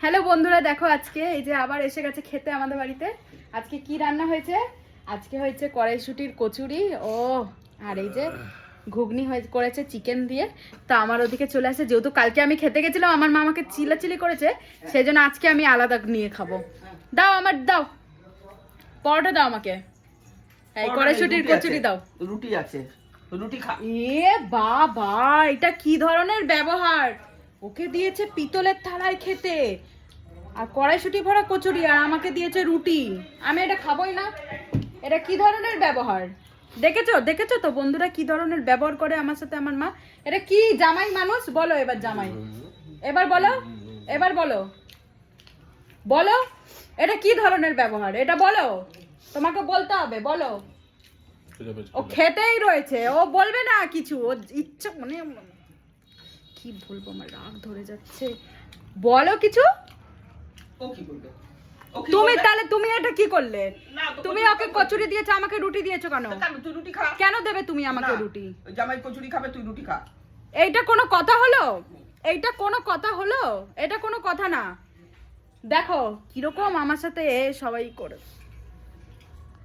Hello বন্ধুরা, দেখো আজকে এই যে আবার এসে গেছে খেতে আমাদের বাড়িতে। আজকে কি রান্না হয়েছে? আজকে হয়েছে কড়াইশুঁটির কচুরি ও আর এই যে ঘুগনি করেছে চিকেন দিয়ে। তো আমার ওদিকে চলে আসে, যেহেতু কালকে আমি খেতে গেছিলাম আমার মা আমাকে চিলাচিলি করেছে, সেই জন্য আজকে আমি আলাদা নিয়ে খাবো। দাও আমার দাও, পরোটা দাও আমাকে, এই কড়াইশুঁটির কচুরি দাও। রুটি আছে, রুটি খা। এ বাবা, এটা কি ধরনের ব্যবহার! ওকে দিয়েছে পিতলের থালায় খেতে, আর কড়াইশুঁটি ভরা কচুরি, আর আমাকে দিয়েছে রুটি। আমি এটা খাবোই না। এটা কি ধরনের ব্যবহার! দেখেছো দেখেছো তো বন্ধুরা, কি ধরনের ব্যবহার করে আমার সাথে আমার মা। এটা কি জামাই মানুষ? বলো এবার জামাই, এবার বলো, এবার বলো, বলো এটা কি ধরনের ব্যবহার, এটা বলো, তোমাকে বলতে হবে, বলো। ও খেতেই রয়েছে, ও বলবে না কিছু, ও ইচ্ছা মানে কি বলবো, আমার রাগ ধরে যাচ্ছে। বলো কিছু। ও কি করবে? তুমি তাহলে তুমি এটা কি করলে? তুমি ওকে কচুরি দিয়েছো, আমাকে রুটি দিয়েছো কেন? তুই রুটি খা। কেন দেবে তুমি আমাকে রুটি? জামাই কচুরি খাবে, তুই রুটি খা। এইটা কোনো কথা হলো? এইটা কোনো কথা হলো? এটা কোনো কথা না। দেখো কিরকম আমার সাথে সবাই করে।